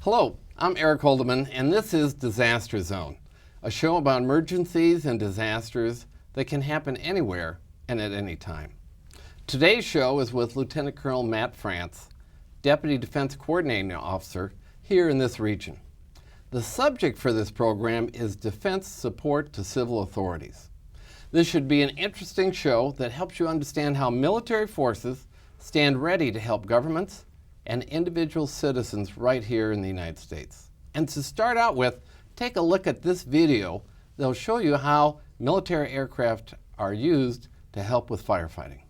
Hello, I'm Eric Holdeman, and this is Disaster Zone, a show about emergencies and disasters that can happen anywhere and at any time. Today's show is with Lieutenant Colonel Matt France, Deputy Defense Coordinating Officer here in this region. The subject for this program is defense support to civil authorities. This should be an interesting show that helps you understand how military forces stand ready to help governments and individual citizens right here in the United States. And to start out with, take a look at this video. They'll show you how military aircraft are used to help with firefighting.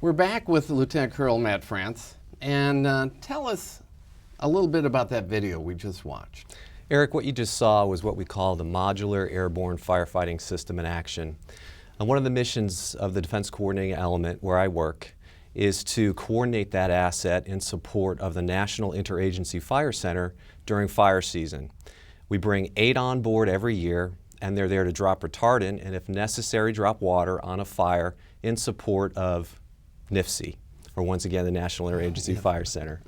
We're back with Lieutenant Colonel Matt France, and tell us a little bit about that video we just watched. Eric, what you just saw was what we call the Modular Airborne Firefighting System in action. And one of the missions of the Defense Coordinating Element, where I work, is to coordinate that asset in support of the National Interagency Fire Center during fire season. We bring 8 on board every year, and they're there to drop retardant and, if necessary, drop water on a fire in support of NIFC, or once again, the National Interagency Fire Center.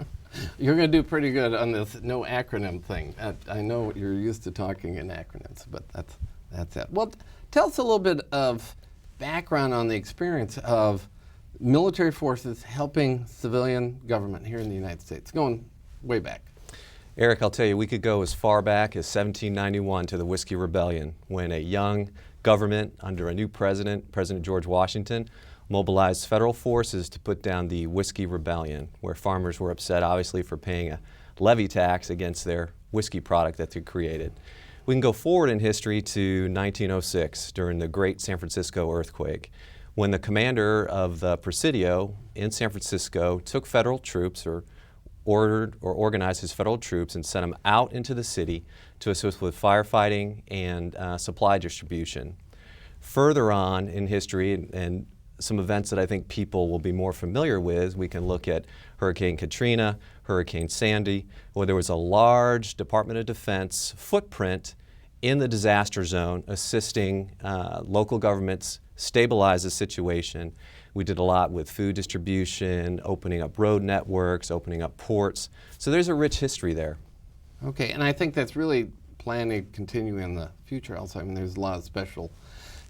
You're going to do pretty good on this no acronym thing. I know you're used to talking in acronyms, but that's it. Well, tell us a little bit of background on the experience of military forces helping civilian government here in the United States, going way back. Eric, I'll tell you, we could go as far back as 1791 to the Whiskey Rebellion, when a young government under a new president, President George Washington, mobilized federal forces to put down the Whiskey Rebellion, where farmers were upset, obviously, for paying a levy tax against their whiskey product that they created. We can go forward in history to 1906, during the Great San Francisco earthquake, when the commander of the Presidio in San Francisco took federal troops, or ordered or organized his federal troops and sent them out into the city to assist with firefighting and supply distribution. Further on in history, and some events that I think people will be more familiar with, we can look at Hurricane Katrina, Hurricane Sandy, where there was a large Department of Defense footprint in the disaster zone assisting local governments stabilize the situation. We did a lot with food distribution, opening up road networks, opening up ports. So there's a rich history there. Okay, and I think that's really planning to continue in the future also. I mean, there's a lot of special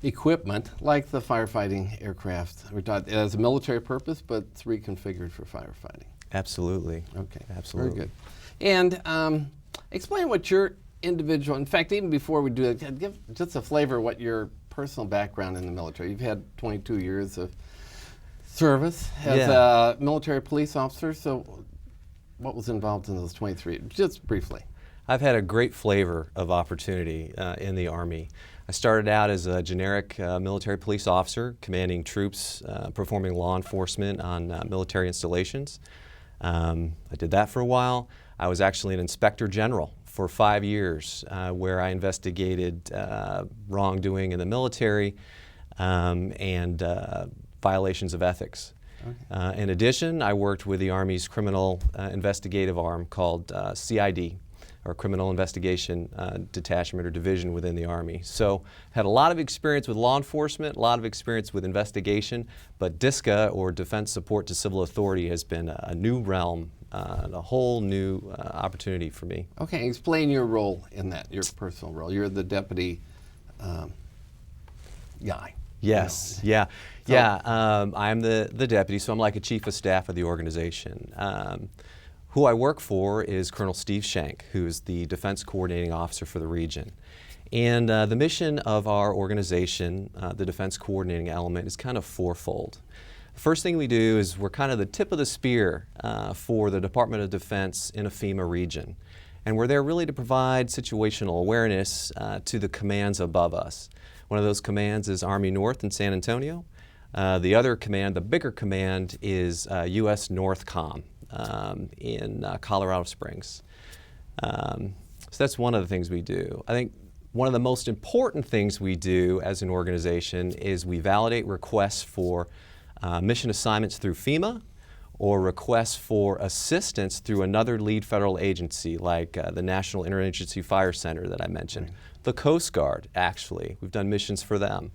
equipment, like the firefighting aircraft. We're taught it has a military purpose, but it's reconfigured for firefighting. Absolutely. Okay. Absolutely. Very good. And explain what your individual, in fact, even before we do that, give just a flavor of what your personal background in the military. You've had 22 years of service as a military police officer, so what was involved in those 23? Just briefly. I've had a great flavor of opportunity in the Army. I started out as a generic military police officer, commanding troops, performing law enforcement on military installations. I did that for a while. I was actually an inspector general for 5 years, where I investigated wrongdoing in the military and violations of ethics. Okay. In addition, I worked with the Army's criminal investigative arm called CID, or Criminal Investigation Detachment or Division within the Army. So had a lot of experience with law enforcement, a lot of experience with investigation, but DSCA, or Defense Support to Civil Authority, has been a new realm, a whole new opportunity for me. Okay, explain your role in that, your personal role. You're the deputy guy. Yes, you know. I'm the deputy, so I'm like a chief of staff of the organization. Who I work for is Colonel Steve Shank, who's the Defense Coordinating Officer for the region. And the mission of our organization, the Defense Coordinating Element, is kind of fourfold. The first thing we do is we're kind of the tip of the spear for the Department of Defense in a FEMA region. And we're there really to provide situational awareness to the commands above us. One of those commands is Army North in San Antonio. The other command, the bigger command, is U.S. Northcom in Colorado Springs. So that's one of the things we do. I think one of the most important things we do as an organization is we validate requests for mission assignments through FEMA or requests for assistance through another lead federal agency like the National Interagency Fire Center that I mentioned. Right. The Coast Guard, actually. We've done missions for them.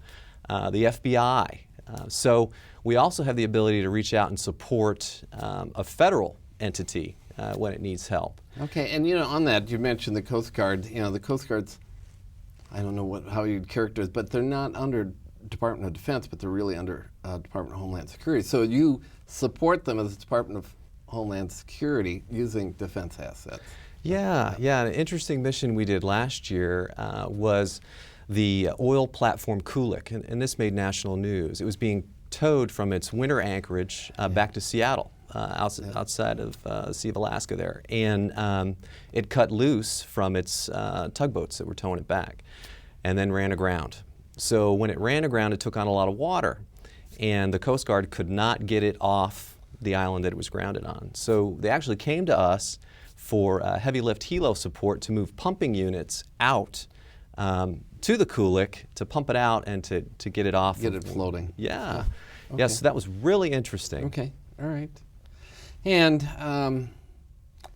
The FBI. So we also have the ability to reach out and support a federal entity when it needs help. Okay, and on that, you mentioned the Coast Guard. The Coast Guard's, I don't know how you'd characterize it, but they're not under Department of Defense, but they're really under Department of Homeland Security. So you support them as the Department of Homeland Security using defense assets. Yeah. An interesting mission we did last year was the oil platform Kulik, and this made national news. It was being towed from its winter anchorage back to Seattle, outside of the Sea of Alaska there, and it cut loose from its tugboats that were towing it back, and then ran aground. So when it ran aground, it took on a lot of water, and the Coast Guard could not get it off the island that it was grounded on. So they actually came to us for heavy lift helo support to move pumping units out to the Kulik to pump it out and to get it off. Get it floating. Yeah. Okay. Yeah, so that was really interesting. Okay, all right. And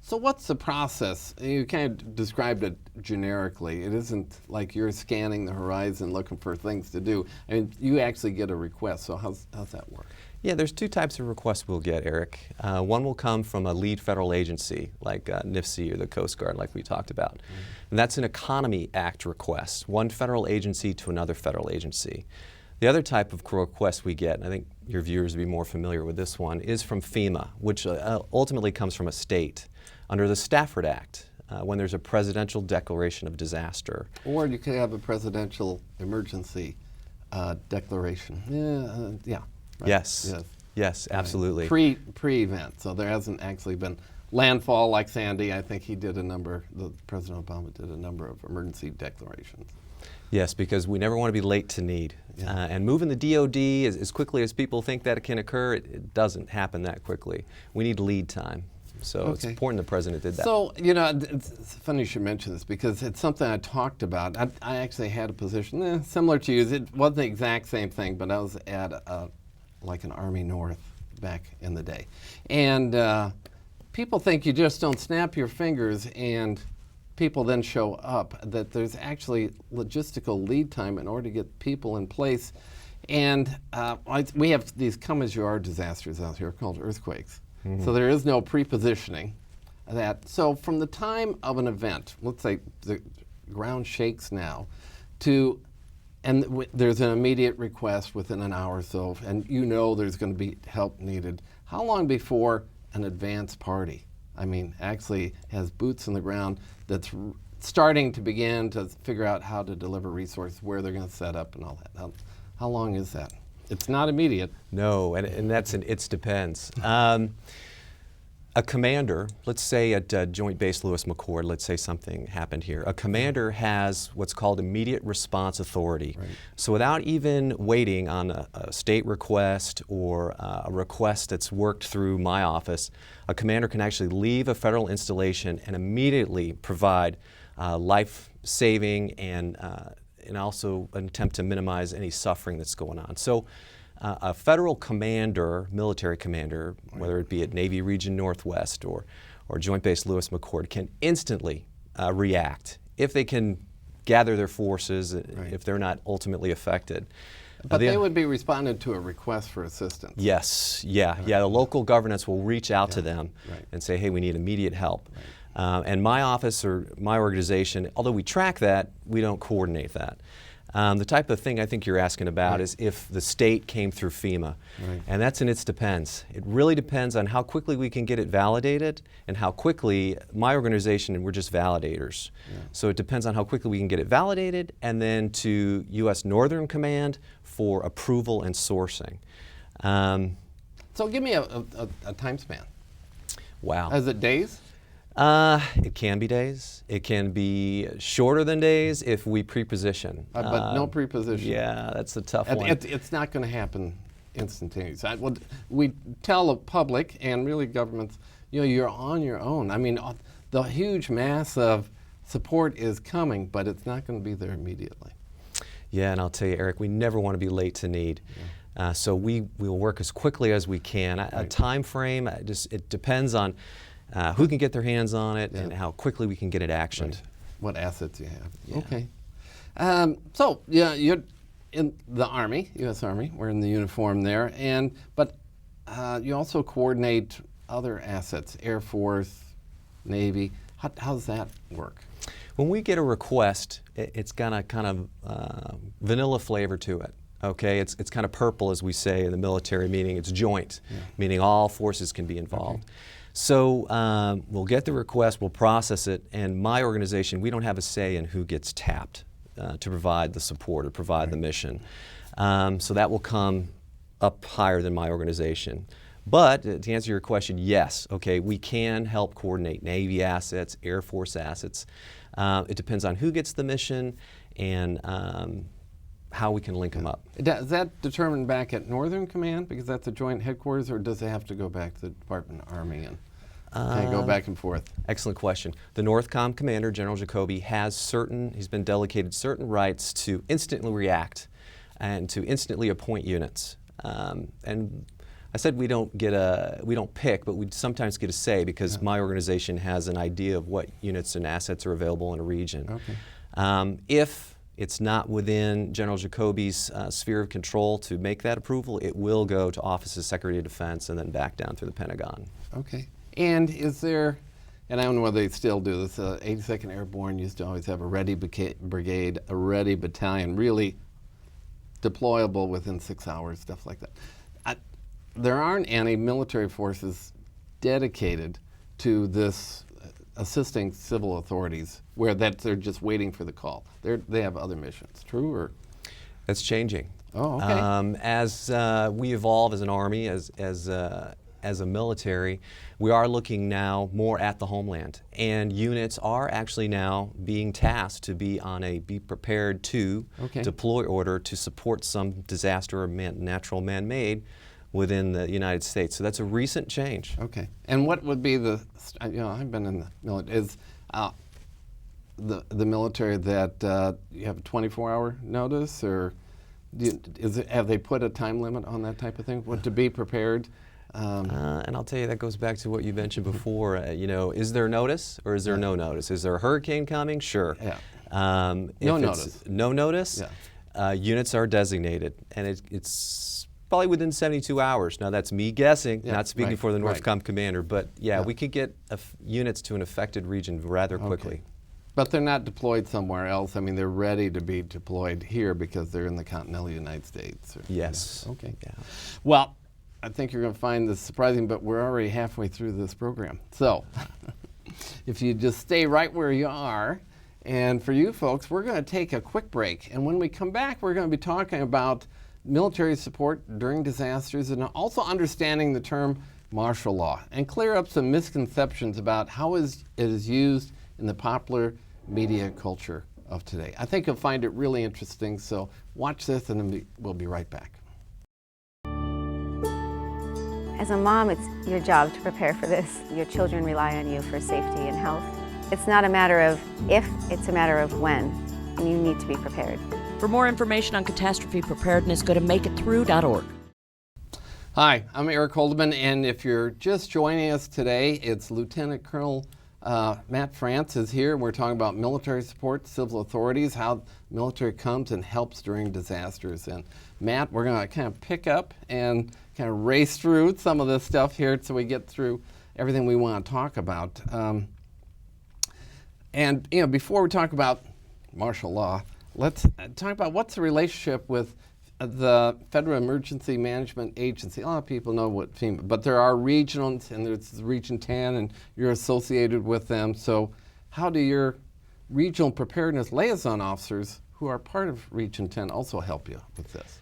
so what's the process? You kind of described it generically. It isn't like you're scanning the horizon looking for things to do. I mean, you actually get a request, so how's that work? Yeah, there's two types of requests we'll get, Eric. One will come from a lead federal agency, like NIFC or the Coast Guard, like we talked about. Mm-hmm. And that's an Economy Act request, one federal agency to another federal agency. The other type of request we get, and I think your viewers will be more familiar with this one, is from FEMA, which ultimately comes from a state under the Stafford Act, when there's a presidential declaration of disaster. Or you could have a presidential emergency declaration. Yeah. Right. Yes, absolutely. Pre-event, so there hasn't actually been landfall like Sandy. I think President Obama did a number of emergency declarations. Yes, because we never want to be late to need. Yeah. And moving the DOD as quickly as people think that it can occur, it doesn't happen that quickly. We need lead time. So It's important the President did that. So, it's funny you should mention this because it's something I talked about. I actually had a position similar to yours. It wasn't the exact same thing, but I was at like an Army North back in the day. And people think you just don't snap your fingers and people then show up, that there's actually logistical lead time in order to get people in place. And we have these come-as-you-are disasters out here called earthquakes. Mm-hmm. So there is no pre-positioning. So from the time of an event, let's say the ground shakes now, there's an immediate request within an hour or so, and there's going to be help needed. How long before an advance party, actually has boots on the ground that's starting to begin to figure out how to deliver resources, where they're going to set up and all that? How long is that? It's not immediate. No, and that's it depends. A commander, let's say at Joint Base Lewis McChord, let's say something happened here. A commander has what's called immediate response authority. Right. So without even waiting on a state request or a request that's worked through my office, a commander can actually leave a federal installation and immediately provide life-saving and also an attempt to minimize any suffering that's going on. So a federal commander, military commander, whether it be at Navy Region Northwest or Joint Base Lewis McChord, can instantly react if they can gather their forces, if they're not ultimately affected. But they would be responding to a request for assistance. Yes, yeah. The local governance will reach out to them and say, hey, we need immediate help. Right. And my office or my organization, although we track that, we don't coordinate that. The type of thing I think you're asking about is if the state came through FEMA. Right. And that's an it depends. It really depends on how quickly we can get it validated and how quickly my organization, and we're just validators. Yeah. So it depends on how quickly we can get it validated and then to U.S. Northern Command for approval and sourcing. So give me a time span. Wow. Is it days? It can be days. It can be shorter than days if we pre-position. But no pre-position. Yeah, that's the tough one. It's not going to happen instantaneous. We tell the public and really governments, you're on your own. I mean, the huge mass of support is coming, but it's not going to be there immediately. Yeah, and I'll tell you, Eric, we never want to be late to need. So we will work as quickly as we can. A time frame, it depends on who can get their hands on it and how quickly we can get it actioned. Right. What assets you have. Yeah. Okay. So, you're in the Army, U.S. Army. We're in the uniform there. But you also coordinate other assets, Air Force, Navy. How does that work? When we get a request, it's got a kind of vanilla flavor to it. Okay, it's kind of purple, as we say in the military, meaning it's joint, meaning all forces can be involved. Okay. So we'll get the request, we'll process it, and my organization, we don't have a say in who gets tapped to provide the support or provide the mission. So that will come up higher than my organization. But to answer your question, yes, okay, we can help coordinate Navy assets, Air Force assets. It depends on who gets the mission and how we can link them up. Is that determined back at Northern Command, because that's a joint headquarters, or does it have to go back to the Department of Army and kind of go back and forth? Excellent question. The NORTHCOM commander, General Jacoby, he's been delegated certain rights to instantly react and to instantly appoint units. And I said we don't pick, but we sometimes get a say because my organization has an idea of what units and assets are available in a region. Okay. If it's not within General Jacoby's sphere of control to make that approval, it will go to Office of Secretary of Defense and then back down through the Pentagon. Okay. And is there, and I don't know whether they still do this, 82nd Airborne used to always have a ready brigade, a ready battalion, really deployable within 6 hours, stuff like that. There aren't any military forces dedicated to this assisting civil authorities where they're just waiting for the call. They have other missions. True, or? That's changing. Oh, okay. As we evolve as an Army, as a military, we are looking now more at the homeland, and units are actually now being tasked to be on a be prepared to deploy order to support some disaster or natural man-made within the United States. So that's a recent change. Okay. And what would be I've been in the military, is the military that you have a 24-hour notice, or have they put a time limit on that type of thing? To be prepared? And I'll tell you, that goes back to what you mentioned before. Is there notice or is there no notice? Is there a hurricane coming? Sure. Yeah. No notice. No notice? Yeah. Units are designated, and it's probably within 72 hours. Now that's me guessing, not speaking for the NORTHCOM commander, but we could get units to an affected region rather quickly. But they're not deployed somewhere else. I mean, they're ready to be deployed here because they're in the continental United States. Yes. Okay. Yeah. Well, I think you're going to find this surprising, but we're already halfway through this program. So if you just stay right where you are, and for you folks, we're going to take a quick break. And when we come back, we're going to be talking about military support during disasters and also understanding the term martial law and clear up some misconceptions about how it is used in the popular media culture of today. I think you'll find it really interesting, so watch this and then we'll be right back. As a mom, it's your job to prepare for this. Your children rely on you for safety and health. It's not a matter of if, it's a matter of when, and you need to be prepared. For more information on catastrophe preparedness, go to makeitthrough.org. Hi, I'm Eric Holdeman, and if you're just joining us today, it's Lieutenant Colonel Matt France is here. We're talking about military support, civil authorities, how military comes and helps during disasters. And Matt, we're going to kind of pick up and kind of race through some of this stuff here so we get through everything we want to talk about. And before we talk about martial law, let's talk about what's the relationship with the Federal Emergency Management Agency. A lot of people know what FEMA, but there are regionals, and there's Region 10, and you're associated with them. So how do your regional preparedness liaison officers who are part of Region 10 also help you with this?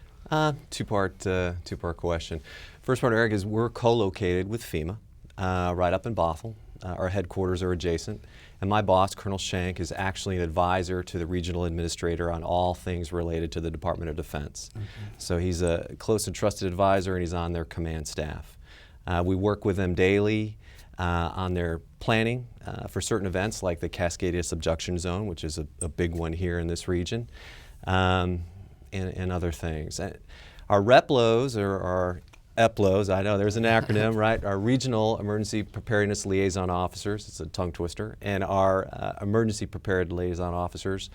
Two-part question. First part, Eric, is we're co-located with FEMA right up in Bothell. our headquarters are adjacent. And my boss, Colonel Shank, is actually an advisor to the regional administrator on all things related to the Department of Defense. Okay. So he's a close and trusted advisor, and he's on their command staff. We work with them daily on their planning for certain events like the Cascadia Subduction Zone, which is a big one here in this region, and other things. Our REPLOs, or our EPLOs, I know there's an acronym, right? Our Regional Emergency Preparedness Liaison Officers, it's a tongue twister, and our Emergency Prepared Liaison Officers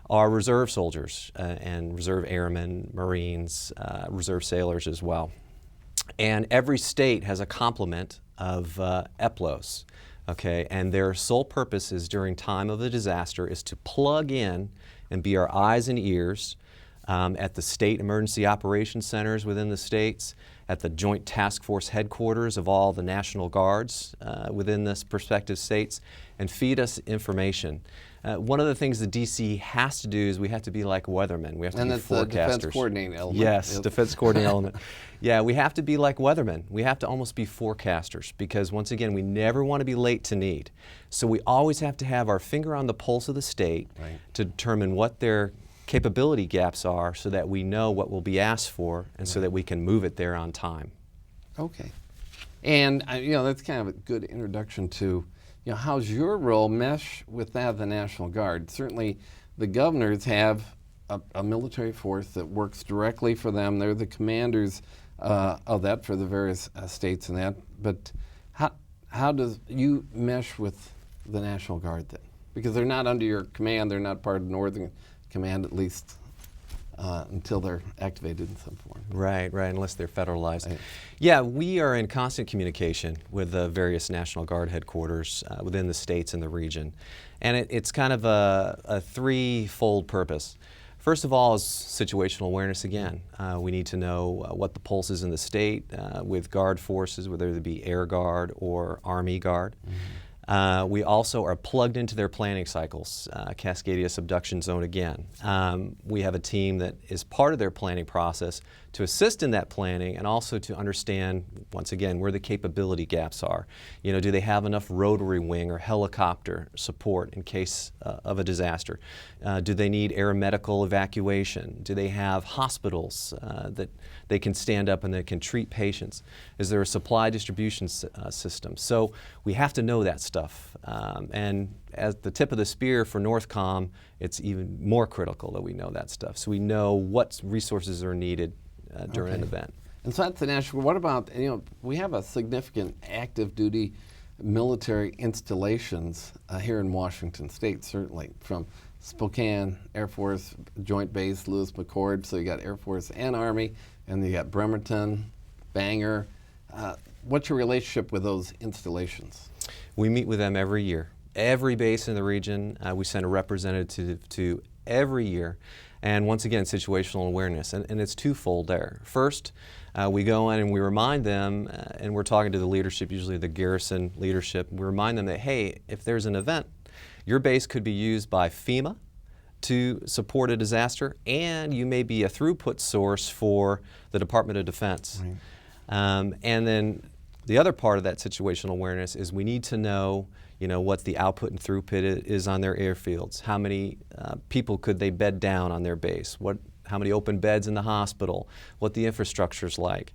are reserve soldiers and reserve airmen, Marines, reserve sailors as well. And every state has a complement of EPLOs, okay? And their sole purpose is during time of a disaster is to plug in and be our eyes and ears at the state emergency operations centers within the states, at the Joint Task Force headquarters of all the National Guards within the prospective states, and feed us information. One of the things the DC has to do is we have to be like weathermen. We have to be forecasters. And that's the defense coordinating element. Yes, defense coordinating element. Yeah, we have to be like weathermen. We have to almost be forecasters because, once again, we never want to be late to need. So we always have to have our finger on the pulse of the state to determine what their capability gaps are so that we know what will be asked for and so that we can move it there on time. Okay. And that's kind of a good introduction to how's your role mesh with that of the National Guard. Certainly the governors have a military force that works directly for them. They're the commanders of that for the various states and that. But how does you mesh with the National Guard then? Because they're not under your command, they're not part of Northern Command, at least until they're activated in some form. Right, unless they're federalized. Right. Yeah, we are in constant communication with the various National Guard headquarters within the states and the region. And it's kind of a threefold purpose. First of all is situational awareness again. We need to know what the pulse is in the state with Guard forces, whether it be Air Guard or Army Guard. Mm-hmm. We also are plugged into their planning cycles, Cascadia Subduction Zone again. We have a team that is part of their planning process to assist in that planning and also to understand, once again, where the capability gaps are. Do they have enough rotary wing or helicopter support in case of a disaster? Do they need aeromedical evacuation? Do they have hospitals that they can stand up and that can treat patients? Is there a supply distribution system? So we have to know that stuff. And as the tip of the spear for NORTHCOM, it's even more critical that we know that stuff. So we know what resources are needed during an event. And so that's the national. What about, we have a significant active duty military installations here in Washington State, certainly, from Spokane Air Force Joint Base, Lewis McChord, so you got Air Force and Army, and you got Bremerton, Bangor. What's your relationship with those installations? We meet with them every year. Every base in the region, we send a representative to every year. And once again, situational awareness, and it's twofold there. First, we go in and we remind them, and we're talking to the leadership, usually the garrison leadership, we remind them that, hey, if there's an event, your base could be used by FEMA to support a disaster, and you may be a throughput source for the Department of Defense. Right. And then the other part of that situational awareness is we need to know what the output and throughput is on their airfields. How many people could they bed down on their base? How many open beds in the hospital? What the infrastructure's like?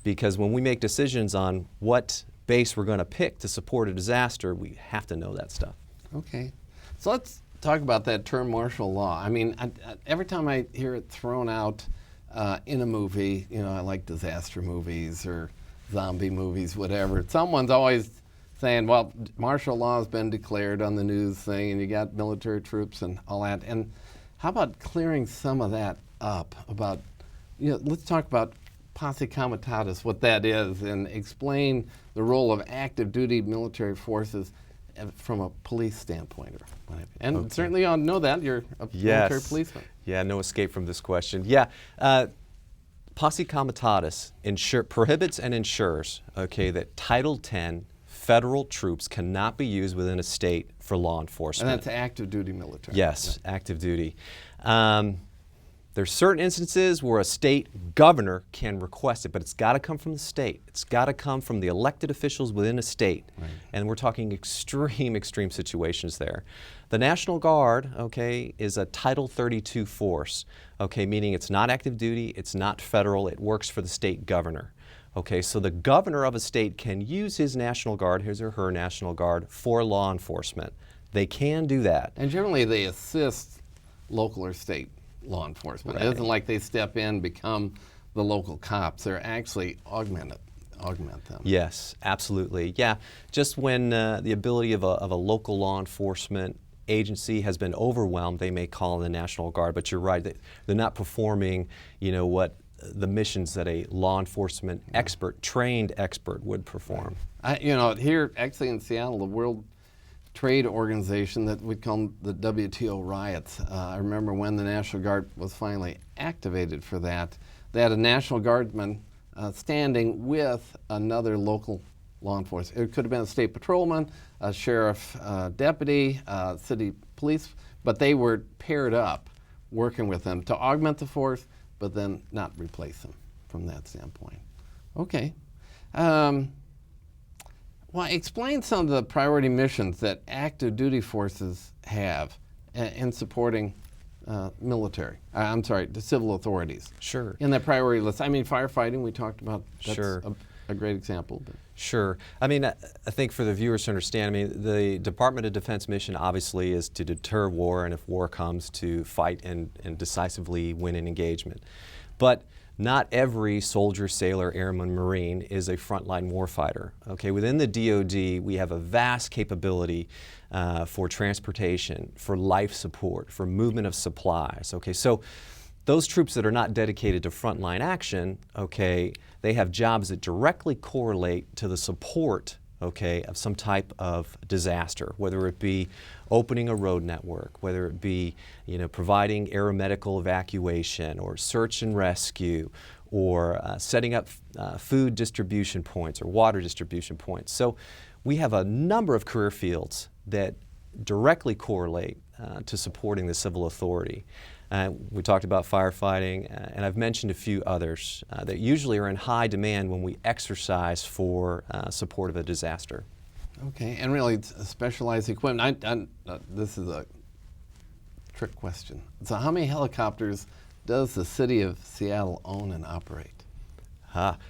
Because when we make decisions on what base we're going to pick to support a disaster, we have to know that stuff. Okay. So let's talk about that term martial law. I mean, every time I hear it thrown out in a movie, I like disaster movies or zombie movies, whatever. Someone's always saying, well, martial law has been declared on the news thing, and you got military troops and all that. And how about clearing some of that up? About, let's talk about posse comitatus, what that is, and explain the role of active duty military forces from a police standpoint. Or whatever. And certainly you know that, you're a military policeman. Yeah, no escape from this question. Yeah, posse comitatus prohibits and ensures, that Title X federal troops cannot be used within a state for law enforcement. And that's active duty military. Yes, active duty. The There's certain instances where a state governor can request it, but it's got to come from the state. It's got to come from the elected officials within a state. Right. And we're talking extreme situations there. The National Guard, okay, is a Title 32 force, okay, meaning it's not active duty, it's not federal, it works for the state governor. Okay, so the governor of a state can use his National Guard, his or her National Guard, for law enforcement. They can do that. And generally they assist local or state law enforcement. Right. It isn't like they step in, become the local cops. They're actually augment them. Yes, absolutely. Yeah, just when the ability of a local law enforcement agency has been overwhelmed, they may call in the National Guard, but you're right, they're not performing, what the missions that a law enforcement expert, trained expert would perform. Here actually in Seattle, the World Trade Organization, that we call them the WTO riots. I remember when the National Guard was finally activated for that, they had a National Guardsman standing with another local law enforcement. It could have been a state patrolman, a sheriff deputy, city police, but they were paired up working with them to augment the force, but then not replace them from that standpoint. Okay. Well, explain some of the priority missions that active duty forces have in supporting the civil authorities. Sure. In that priority list. I mean, firefighting, we talked about. That's Sure. a great example. But. Sure. I mean, I think for the viewers to understand, the Department of Defense mission obviously is to deter war, and if war comes, to fight and decisively win an engagement. But not every soldier, sailor, airman, Marine is a frontline warfighter. Okay, within the DoD, we have a vast capability for transportation, for life support, for movement of supplies. Okay, so those troops that are not dedicated to frontline action, okay, they have jobs that directly correlate to the support, okay, of some type of disaster, whether it be opening a road network, whether it be, providing aeromedical evacuation or search and rescue, or setting up food distribution points or water distribution points. So we have a number of career fields that directly correlate to supporting the civil authority. We talked about firefighting, and I've mentioned a few others that usually are in high demand when we exercise for support of a disaster. Okay, and really it's specialized equipment. This is a trick question. So how many helicopters does the city of Seattle own and operate?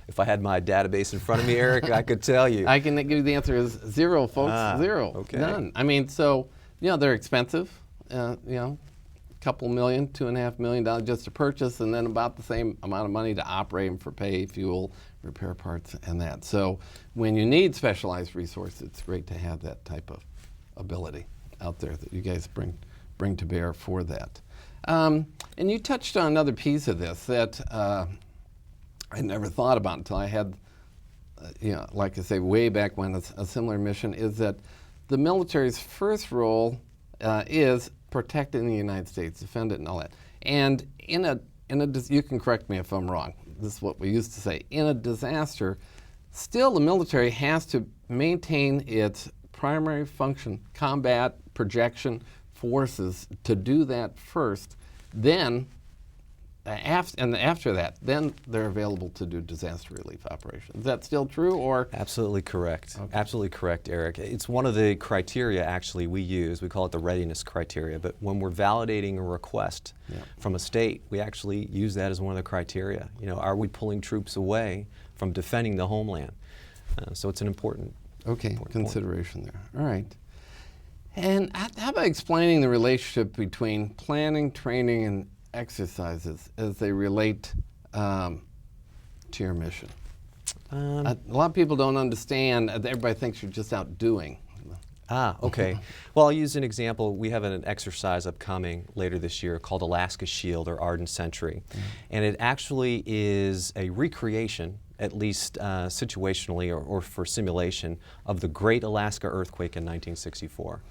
If I had my database in front of me, Eric, I could tell you. I can give you the answer is zero, folks. Zero. Okay. None. I mean, so, they're expensive. Couple million, $2.5 million just to purchase, and then about the same amount of money to operate them for pay, fuel, repair parts, and that. So when you need specialized resources, it's great to have that type of ability out there that you guys bring to bear for that. And you touched on another piece of this that I never thought about until I had, like I say, way back when a similar mission, is that the military's first role is protecting the United States, defend it and all that. And you can correct me if I'm wrong, this is what we used to say, in a disaster, still the military has to maintain its primary function, combat, projection forces, to do that first, then after that, then they're available to do disaster relief operations. Is that still true, or? Absolutely correct. Okay. Absolutely correct, Eric. It's one of the criteria actually we use. We call it the readiness criteria. But when we're validating a request from a state, we actually use that as one of the criteria. Are we pulling troops away from defending the homeland? So it's an important consideration there. All right. And how about explaining the relationship between planning, training, and exercises as they relate to your mission? A lot of people don't understand. Everybody thinks you're just out doing. Okay. Well, I'll use an example. We have an exercise upcoming later this year called Alaska Shield or Ardent Sentry. And it actually is a recreation, at least situationally or for simulation, of the Great Alaska Earthquake in 1964.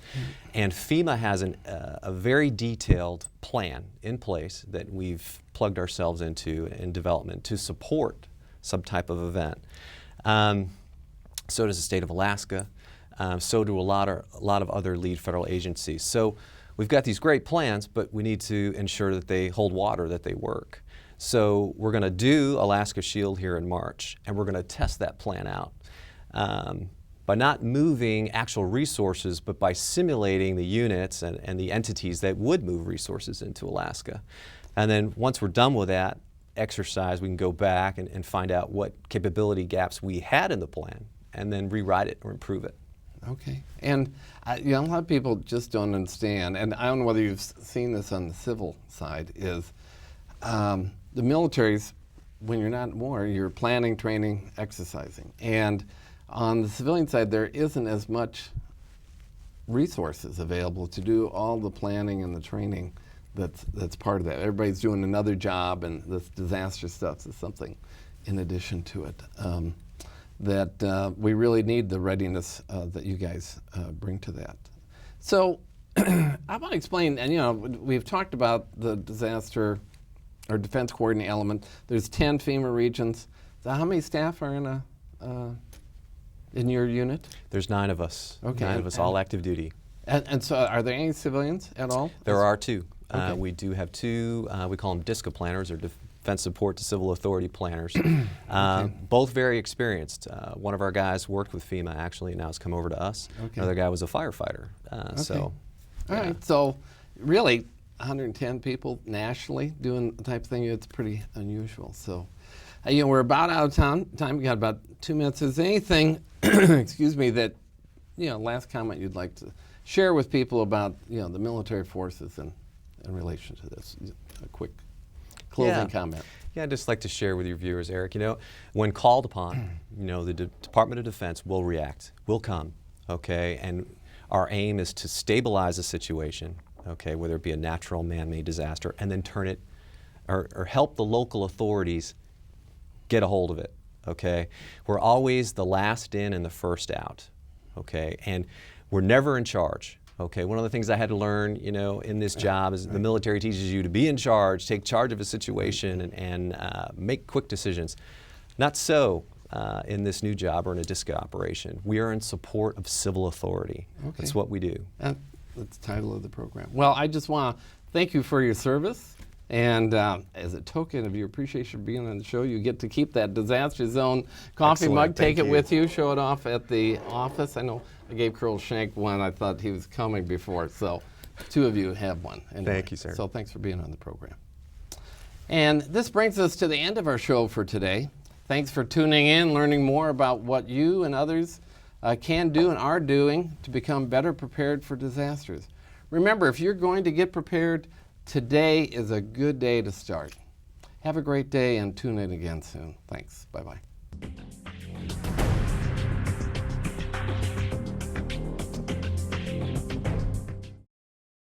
And FEMA has a very detailed plan in place that we've plugged ourselves into in development to support some type of event. So does the state of Alaska. So do a lot of other lead federal agencies. So we've got these great plans, but we need to ensure that they hold water, that they work. So we're going to do Alaska Shield here in March, and we're going to test that plan out by not moving actual resources, but by simulating the units and the entities that would move resources into Alaska. And then once we're done with that exercise, we can go back and find out what capability gaps we had in the plan and then rewrite it or improve it. Okay. And you know, a lot of people just don't understand, and I don't know whether you've seen this on the civil side, is the military's, when you're not in war, you're planning, training, exercising. And on the civilian side, there isn't as much resources available to do all the planning and the training that's part of that. Everybody's doing another job, and this disaster stuff is something in addition to it. That we really need the readiness that you guys bring to that. So I want to explain, and you know, we've talked about the disaster or defense coordinating element. There's 10 FEMA regions. So how many staff are in your unit? There's 9 of us. Okay. 9 of us, all active duty. And so are there any civilians at all? There are 2. Okay. We do have 2, we call them DSCA planners, or Defense Support to Civil Authority planners. Okay. Both very experienced. One of our guys worked with FEMA actually, and now has come over to us. Okay. Another guy was a firefighter. So, All yeah. right. So really, 110 people nationally doing the type of thing, it's pretty unusual. So, you know, we're about out of time. We got about 2 minutes. Is there anything, excuse me, that, you know, last comment you'd like to share with people about, you know, the military forces and in relation to this? A quick closing comment. Yeah, I'd just like to share with your viewers, Eric, you know, when called upon, you know, the Department of Defense will react, will come, okay, and our aim is to stabilize a situation, okay, whether it be a natural man-made disaster, and then turn it, or help the local authorities get a hold of it, okay. We're always the last in and the first out, okay, and we're never in charge. Okay, one of the things I had to learn, you know, in this job is the military teaches you to be in charge, take charge of a situation, and make quick decisions. Not so in this new job or in a DSCA operation. We are in support of civil authority. Okay. That's what we do. That's the title of the program. Well, I just want to thank you for your service. And as a token of your appreciation for being on the show, you get to keep that disaster zone coffee Excellent. mug. Take Thank it you. with you. Show it off at the office. I know I gave Colonel Shank one. I thought he was coming before. So 2 of you have one. Anyway. Thank you, sir. So thanks for being on the program. And this brings us to the end of our show for today. Thanks for tuning in, learning more about what you and others can do and are doing to become better prepared for disasters. Remember, if you're going to get prepared, today is a good day to start. Have a great day and tune in again soon. Thanks. Bye-bye.